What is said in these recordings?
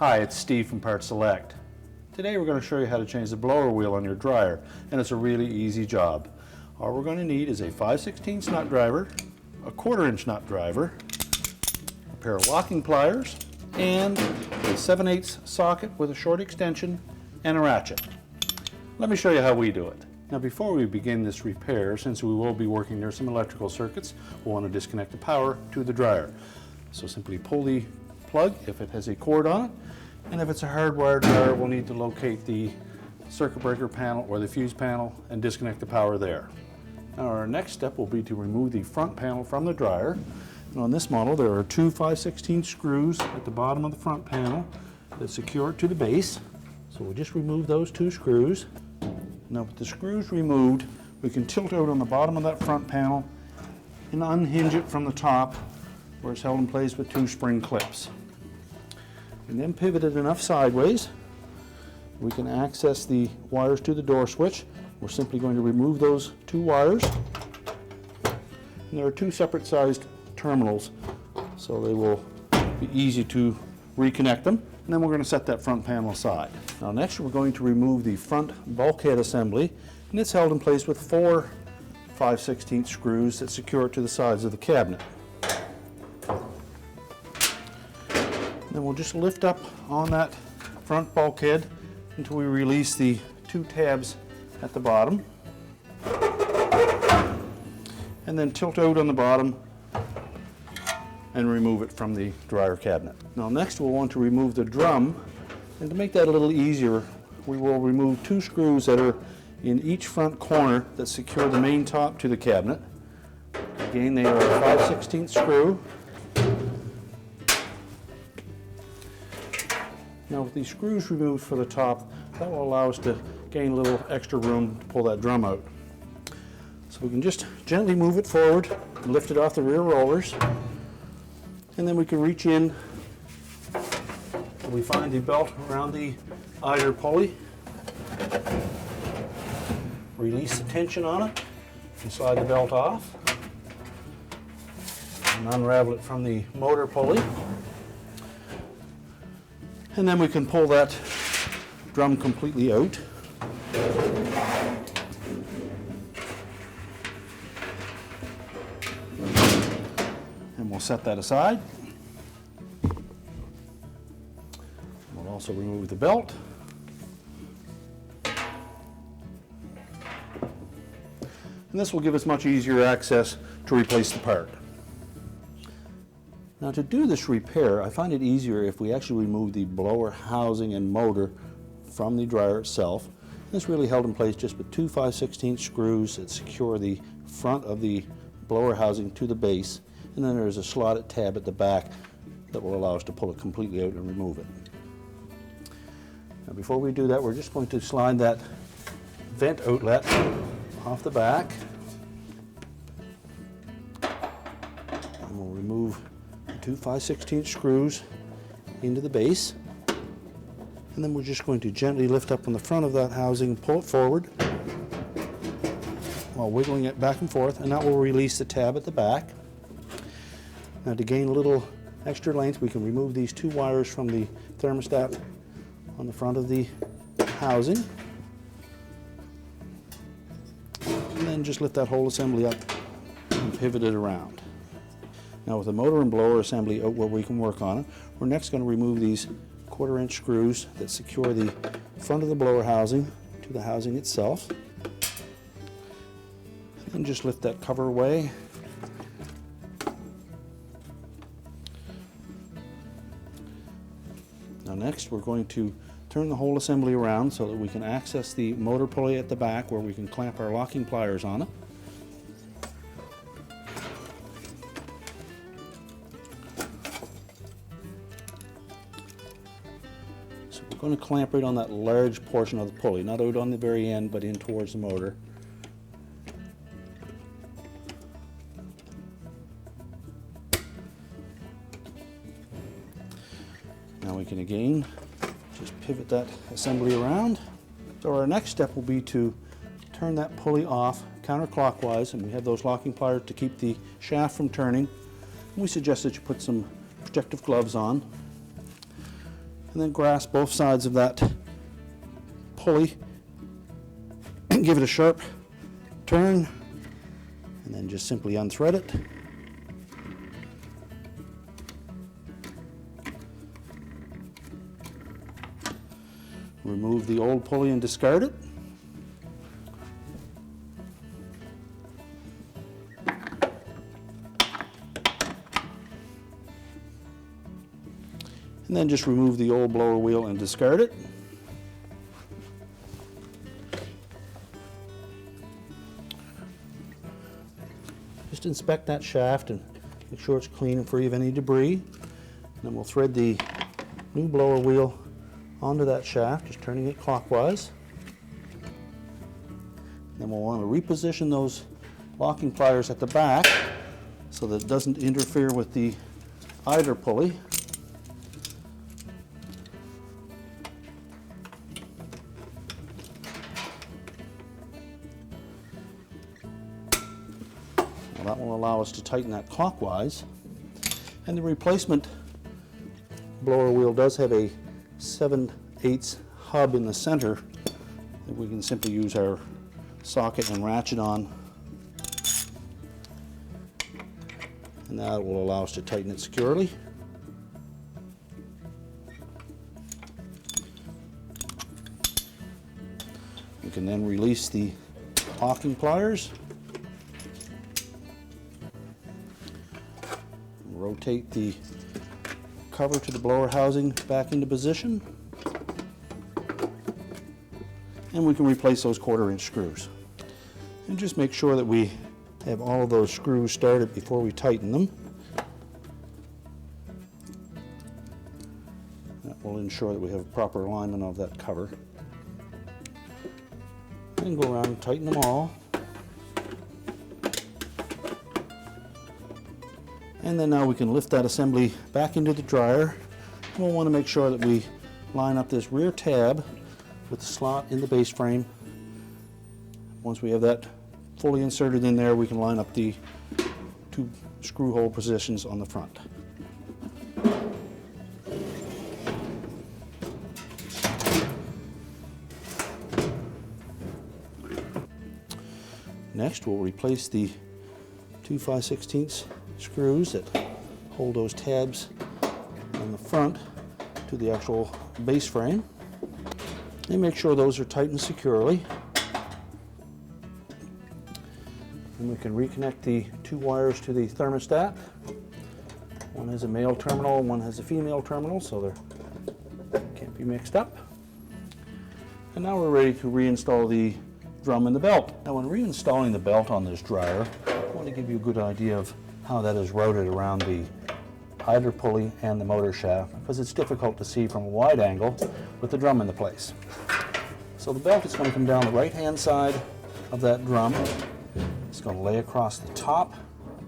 Hi, it's Steve from PartSelect. Today we're going to show you how to change the blower wheel on your dryer, and it's a really easy job. All we're going to need is a 5/16 nut driver, a 1/4" nut driver, a pair of locking pliers, and a 7/8 socket with a short extension and a ratchet. Let me show you how we do it. Now before we begin this repair, since we will be working near some electrical circuits, we'll want to disconnect the power to the dryer. So simply pull the plug if it has a cord on it, and if it's a hardwired dryer, we'll need to locate the circuit breaker panel or the fuse panel and disconnect the power there. Now our next step will be to remove the front panel from the dryer. And on this model there are two 5/16 screws at the bottom of the front panel that secure it to the base. So we'll just remove those two screws. Now with the screws removed, we can tilt out on the bottom of that front panel and unhinge it from the top where it's held in place with two spring clips. And then pivot it enough sideways, we can access the wires to the door switch. We're simply going to remove those two wires. And there are two separate sized terminals, so they will be easy to reconnect them. And then we're going to set that front panel aside. Now next we're going to remove the front bulkhead assembly, and it's held in place with four 5/16 screws that secure it to the sides of the cabinet. Then we'll just lift up on that front bulkhead until we release the two tabs at the bottom, and then tilt out on the bottom and remove it from the dryer cabinet. Now next we'll want to remove the drum, and to make that a little easier, we will remove two screws that are in each front corner that secure the main top to the cabinet. Again, they are a 5/16 screw. Now with these screws removed for the top, that will allow us to gain a little extra room to pull that drum out. So we can just gently move it forward and lift it off the rear rollers. And then we can reach in and we find the belt around the idler pulley. Release the tension on it and slide the belt off. And unravel it from the motor pulley. And then we can pull that drum completely out. And we'll set that aside. We'll also remove the belt. And this will give us much easier access to replace the part. Now to do this repair, I find it easier if we actually remove the blower housing and motor from the dryer itself. This really held in place just with two 5/16 screws that secure the front of the blower housing to the base, and then there's a slotted tab at the back that will allow us to pull it completely out and remove it. Now before we do that, we're just going to slide that vent outlet off the back, and we'll remove two 5/16 screws into the base, and then we're just going to gently lift up on the front of that housing and pull it forward while wiggling it back and forth, and that will release the tab at the back. Now to gain a little extra length, we can remove these two wires from the thermostat on the front of the housing, and then just lift that whole assembly up and pivot it around. Now with the motor and blower assembly out where we can work on it, we're next going to remove these 1/4" screws that secure the front of the blower housing to the housing itself. And just lift that cover away. Now next we're going to turn the whole assembly around so that we can access the motor pulley at the back where we can clamp our locking pliers on it. We're going to clamp right on that large portion of the pulley, not out on the very end, but in towards the motor. Now we can again just pivot that assembly around. So our next step will be to turn that pulley off counterclockwise, and we have those locking pliers to keep the shaft from turning. And we suggest that you put some protective gloves on. and then grasp both sides of that pulley and give it a sharp turn, and then just simply unthread it. Remove the old pulley and discard it. And then just remove the old blower wheel and discard it. Just inspect that shaft and make sure it's clean and free of any debris. And then we'll thread the new blower wheel onto that shaft, just turning it clockwise. Then we'll want to reposition those locking pliers at the back so that it doesn't interfere with the idler pulley. Well, that will allow us to tighten that clockwise. And the replacement blower wheel does have a 7/8 hub in the center that we can simply use our socket and ratchet on, and that will allow us to tighten it securely. We can then release the locking pliers, rotate the cover to the blower housing back into position, and we can replace those 1/4-inch screws. And just make sure that we have all of those screws started before we tighten them. That will ensure that we have proper alignment of that cover. And go around and tighten them all. And then now we can lift that assembly back into the dryer. We'll want to make sure that we line up this rear tab with the slot in the base frame. Once we have that fully inserted in there, we can line up the 2 screw hole positions on the front. Next, we'll replace the 2 5/16 screws that hold those tabs on the front to the actual base frame, and make sure those are tightened securely. And we can reconnect the 2 wires to the thermostat. One has a male terminal and one has a female terminal, so they can't be mixed up. And now we're ready to reinstall the drum and the belt. Now, when reinstalling the belt on this dryer, I want to give you a good idea of how that is routed around the idler pulley and the motor shaft, because it's difficult to see from a wide angle with the drum into place. So the belt is going to come down the right-hand side of that drum. It's going to lay across the top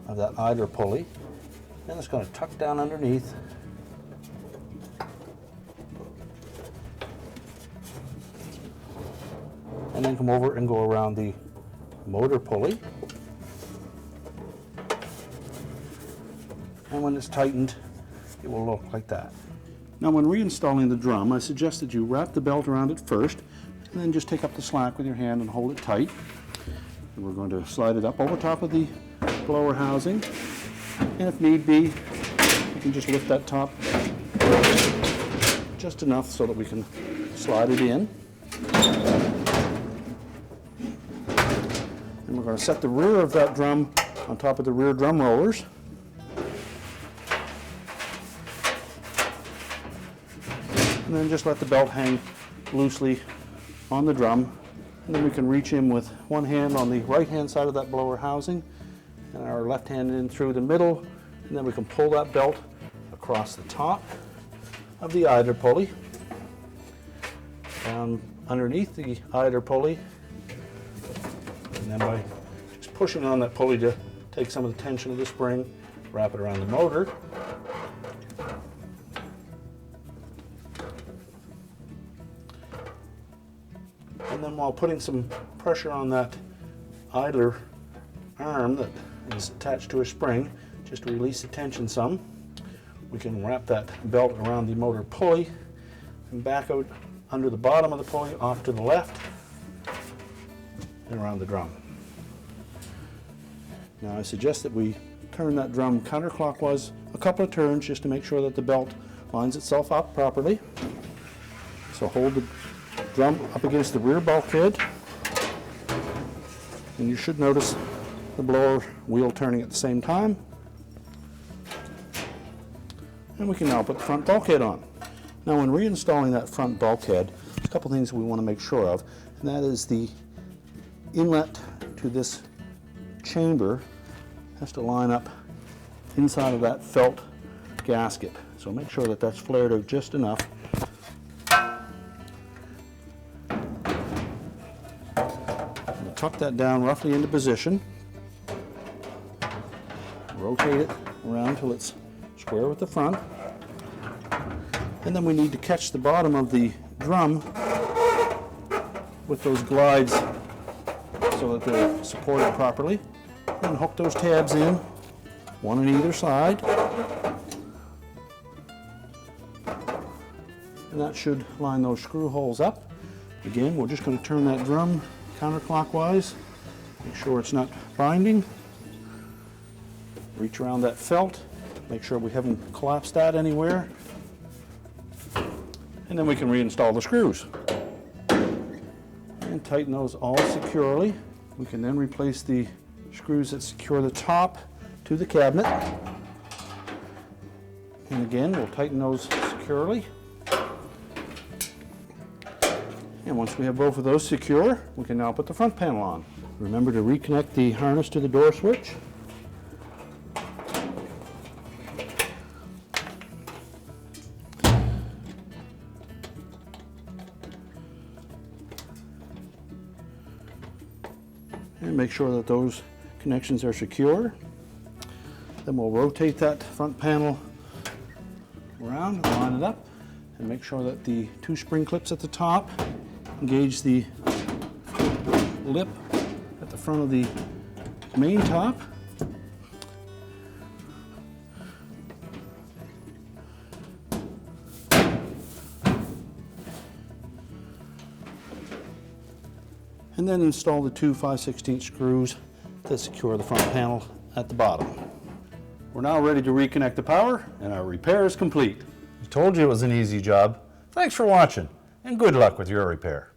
of that idler pulley, and it's going to tuck down underneath. And then come over and go around the motor pulley. And when it's tightened, it will look like that. Now, when reinstalling the drum, I suggest that you wrap the belt around it first, and then just take up the slack with your hand and hold it tight. And we're going to slide it up over top of the blower housing, and if need be, you can just lift that top just enough so that we can slide it in. And we're going to set the rear of that drum on top of the rear drum rollers. And then just let the belt hang loosely on the drum. And then we can reach in with one hand on the right-hand side of that blower housing and our left hand in through the middle. And then we can pull that belt across the top of the idler pulley, down underneath the idler pulley, and then by just pushing on that pulley to take some of the tension of the spring, wrap it around the motor. And then while putting some pressure on that idler arm that is attached to a spring, just to release the tension some, we can wrap that belt around the motor pulley and back out under the bottom of the pulley off to the left and around the drum. Now I suggest that we turn that drum counterclockwise a couple of turns just to make sure that the belt lines itself up properly. So hold the drum up against the rear bulkhead, and you should notice the blower wheel turning at the same time. And we can now put the front bulkhead on. Now when reinstalling that front bulkhead, there's a couple things we want to make sure of, and that is the inlet to this chamber has to line up inside of that felt gasket. So make sure that that's flared out just enough. We'll tuck that down roughly into position. Rotate it around until it's square with the front. And then we need to catch the bottom of the drum with those glides so that they're supported properly. And hook those tabs in, one on either side. And that should line those screw holes up. Again, we're just going to turn that drum counterclockwise, make sure it's not binding. Reach around that felt, make sure we haven't collapsed that anywhere. And then we can reinstall the screws. And tighten those all securely. We can then replace the screws that secure the top to the cabinet. And again, we'll tighten those securely. And once we have both of those secure, we can now put the front panel on. Remember to reconnect the harness to the door switch. And make sure that those connections are secure. Then we'll rotate that front panel around and line it up, and make sure that the two spring clips at the top engage the lip at the front of the main top. And then install the two 5/16 screws that secure the front panel at the bottom. We're now ready to reconnect the power, and our repair is complete. I told you it was an easy job. Thanks for watching, and good luck with your repair.